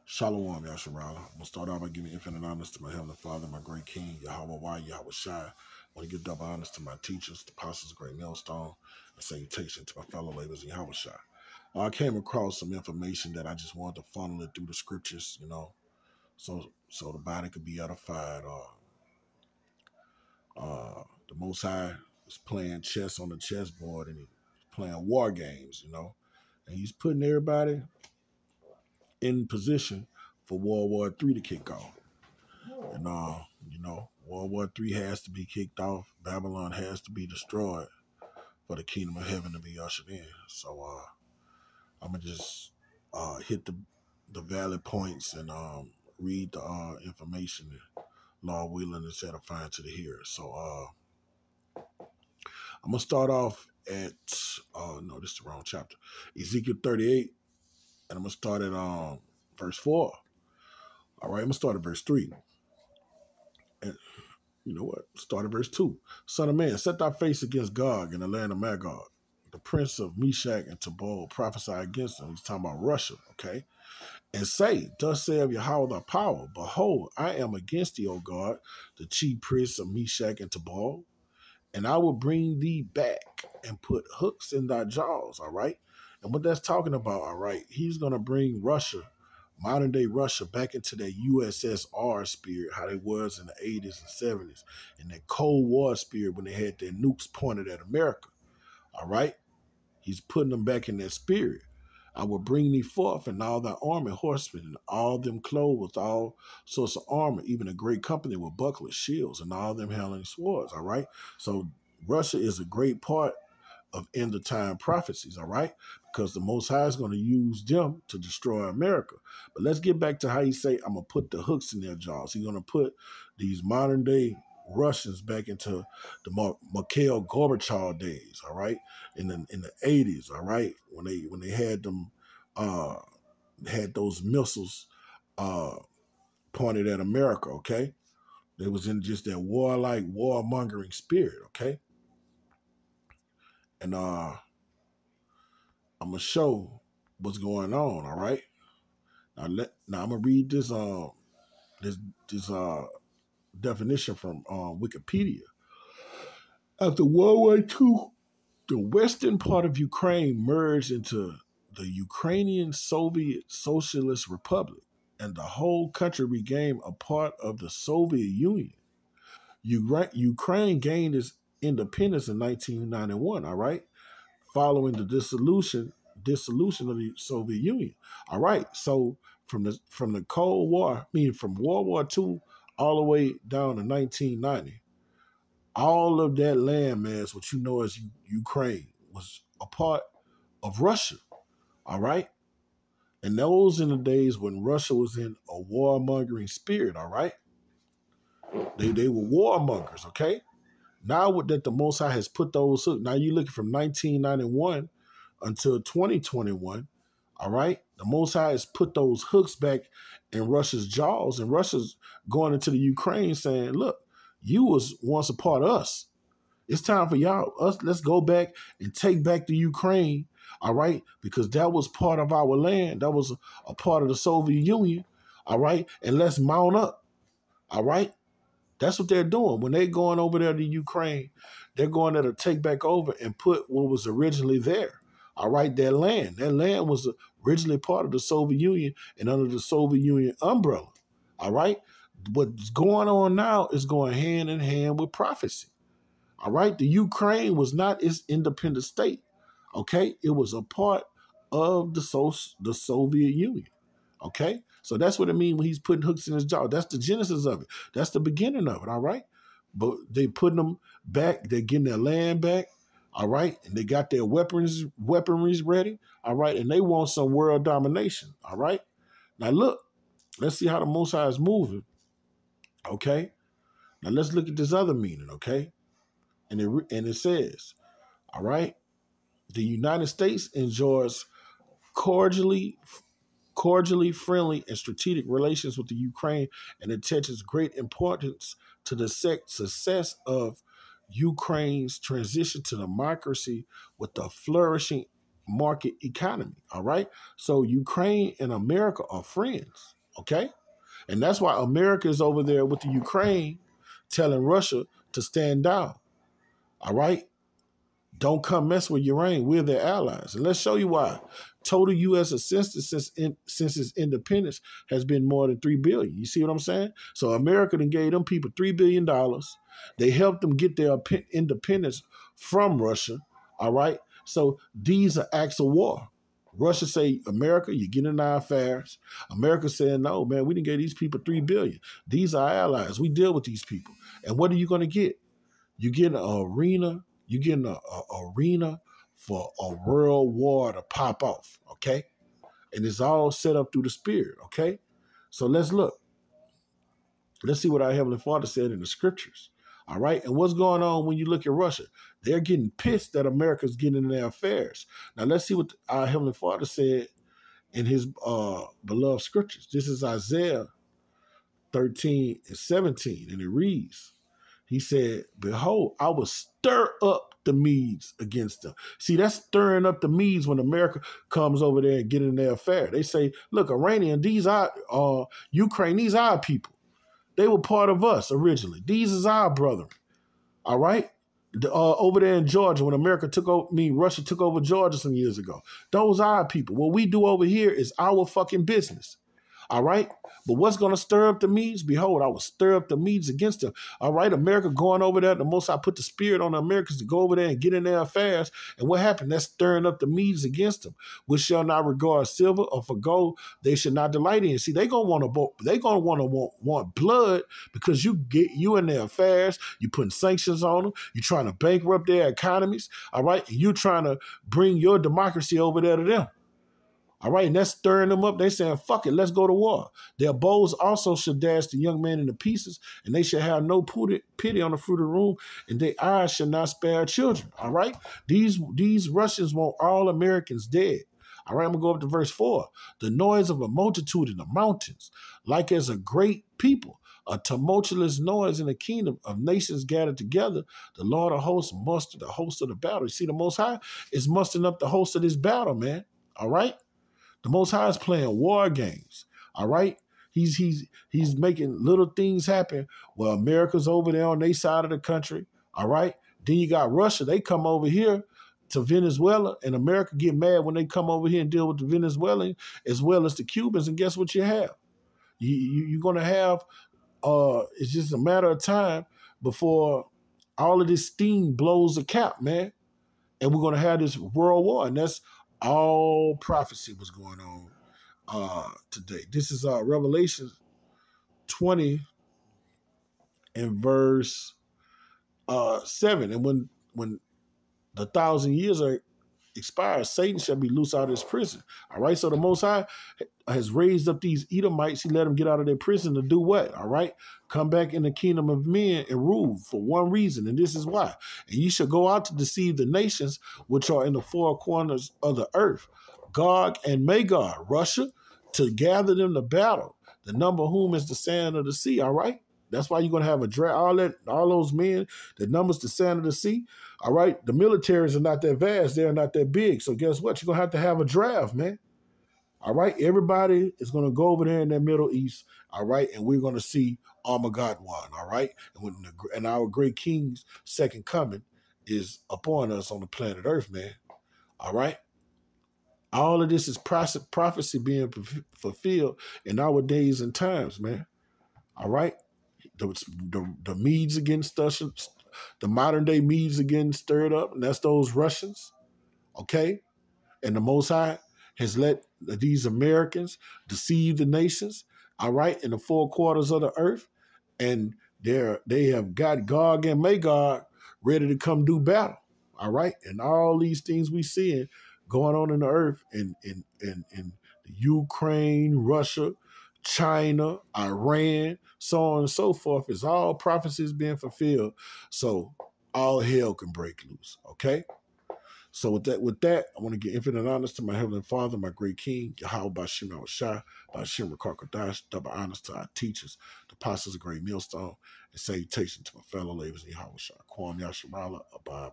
Shalom, Yasharala. I'm going to start out by giving infinite honors to my Heavenly Father, my great King, Yahweh Y, Yahweh Shai. I want to give double honors to my teachers, the apostles, great millstone, and salutation to my fellow laborers in Yahweh Shai. I came across some information that I just wanted to funnel it through the scriptures, so the body could be edified. The Most High is playing chess on the chessboard, and he's playing war games, and he's putting everybody in position for World War III to kick off. And, World War III has to be kicked off. Babylon has to be destroyed for the kingdom of heaven to be ushered in. So I'm going to just hit the valid points and read the information that Lord willing is edifying to the hearers. So I'm going to start off at, no, this is the wrong chapter, Ezekiel 38, and I'm going to start at verse 4. All right, I'm going to start at verse 3. And you know what? Start at verse 2. Son of man, set thy face against Gog in the land of Magog. The prince of Meshach and Tubal prophesy against him. He's talking about Russia, okay? And say, thus saith Yahweh thy power, behold, I am against thee, O God, the chief prince of Meshach and Tubal, and I will bring thee back and put hooks in thy jaws, all right? And what that's talking about, all right, he's going to bring Russia, modern day Russia, back into that USSR spirit, how they was in the 80s and 70s, and that Cold War spirit when they had their nukes pointed at America, all right? He's putting them back in that spirit. I will bring thee forth and all thy army, horsemen, and all them clothed with all sorts of armor, even a great company with bucklers, shields, and all them handling swords, all right? So Russia is a great part of end of time prophecies, all right? Because the Most High is going to use them to destroy America. But let's get back to how he say, I'm going to put the hooks in their jaws. He's going to put these modern day Russians back into the Mikhail Gorbachev days, all right? In the 80s, all right? When they had them had those missiles pointed at America, okay? They was in just that warlike, warmongering spirit, okay? And I'm gonna show what's going on, all right? Now I'm gonna read this definition from Wikipedia. After World War II, the western part of Ukraine merged into the Ukrainian Soviet Socialist Republic, and the whole country became a part of the Soviet Union. Ukraine gained its independence in 1991, all right, following the dissolution of the Soviet Union. All right, so from the Cold War, meaning from World War II all the way down to 1990, all of that landmass, what you know as Ukraine, was a part of Russia. All right, and those in the days when Russia was in a warmongering spirit. All right, they were warmongers. Okay. Now that the Most High has put those hooks, now you're looking from 1991 until 2021, all right? The Most High has put those hooks back in Russia's jaws, and Russia's going into the Ukraine saying, look, you was once a part of us. It's time for let's go back and take back the Ukraine, all right? Because that was part of our land. That was a part of the Soviet Union, all right? And let's mount up, all right? That's what they're doing. When they're going over there to Ukraine, they're going there to take back over and put what was originally there. All right, their land. Their land was originally part of the Soviet Union and under the Soviet Union umbrella. All right? What's going on now is going hand in hand with prophecy. All right? The Ukraine was not its independent state. Okay? It was a part of the Soviet Union. Okay? So that's what it means when he's putting hooks in his jaw. That's the genesis of it. That's the beginning of it, all right? But they putting them back. They're getting their land back, all right? And they got their weaponry ready, all right? And they want some world domination, all right? Now, look. Let's see how the Most High is moving, okay? Now, let's look at this other meaning, okay? And it says, all right? The United States enjoys cordially friendly and strategic relations with the Ukraine and attaches great importance to the success of Ukraine's transition to democracy with the flourishing market economy, all right? So Ukraine and America are friends, okay? And that's why America is over there with the Ukraine telling Russia to stand down, all right? Don't come mess with Ukraine. We're their allies. And let's show you why. Total U.S. assistance since its independence has been more than $3 billion. You see what I'm saying? So America then gave them people $3 billion. They helped them get their independence from Russia, all right? So these are acts of war. Russia say, America, you get in our affairs. America saying, no, man, we didn't give these people $3 billion. These are allies. We deal with these people. And what are you going to get? You get an arena. You get an arena for a world war to pop off, okay? And it's all set up through the Spirit, okay? So let's look. Let's see what our Heavenly Father said in the scriptures, all right? And what's going on when you look at Russia? They're getting pissed that America's getting in their affairs. Now, let's see what our Heavenly Father said in his beloved scriptures. This is Isaiah 13:17, and it reads, he said, behold, I will stir up the Medes against them. See, that's stirring up the Medes when America comes over there and get in their affair. They say, look, Iranian, these are Ukraine, these are our people. They were part of us originally. These is our brethren. All right? Over there in Georgia, when America took over, Russia took over Georgia some years ago. Those are our people. What we do over here is our fucking business. All right? But what's going to stir up the Medes? Behold, I will stir up the Medes against them. All right? America going over there. The Most High put the spirit on the Americans to go over there and get in their affairs. And what happened? That's stirring up the Medes against them, which shall not regard silver or for gold. They should not delight in. See, they going to want blood because you get you in their affairs. You putting sanctions on them. You're trying to bankrupt their economies. All right? And you're trying to bring your democracy over there to them. All right, and that's stirring them up. They saying, fuck it, let's go to war. Their bows also should dash the young men into pieces, and they should have no pity on the fruit of the womb, and their eyes should not spare children. All right? These Russians want all Americans dead. All right, I'm going to go up to verse 4. The noise of a multitude in the mountains, like as a great people, a tumultuous noise in the kingdom of nations gathered together. The Lord of hosts mustered the host of the battle. You see, the Most High is mustering up the host of this battle, man. All right? The Most High is playing war games, all right? He's making little things happen while America's over there on their side of the country, all right? Then you got Russia. They come over here to Venezuela, and America get mad when they come over here and deal with the Venezuelans as well as the Cubans, and guess what you have? You're going to have, it's just a matter of time before all of this steam blows the cap, man, and we're going to have this world war, and that's all prophecy was going on today. This is Revelation 20 and verse 7. And when the 1,000 years are expired, Satan shall be loose out of his prison. All right. So the Most High has raised up these Edomites. He let them get out of their prison to do what? All right. Come back in the kingdom of men and rule for one reason. And this is why. And you shall go out to deceive the nations which are in the four corners of the earth, Gog and Magog, Russia, to gather them to battle, the number of whom is the sand of the sea. All right. That's why you're going to have a draft. All those men, the numbers, the sand of the sea. All right. The militaries are not that vast. They're not that big. So guess what? You're going to have a draft, man. All right. Everybody is going to go over there in the Middle East. All right. And we're going to see Armageddon. All right. And our great King's second coming is upon us on the planet Earth, man. All right. All of this is prophecy being fulfilled in our days and times, man. All right. The Medes against us, the modern day Medes again stirred up, and that's those Russians, okay? And the Most High has let these Americans deceive the nations, all right, in the four quarters of the earth, and they have got Gog and Magog ready to come do battle, all right? And all these things we seeing going on in the earth in Ukraine, Russia, China, Iran, so on and so forth, is all prophecies being fulfilled. So all hell can break loose. Okay. So with that, I want to give infinite honors to my Heavenly Father, my great King, Yahweh Bashim Shah, Bashim Rakakadash, double honors to our teachers, the apostles of Great Millstone, and salutation to my fellow laborers, Yahweh Shah, Kwam Yasharala, Abba.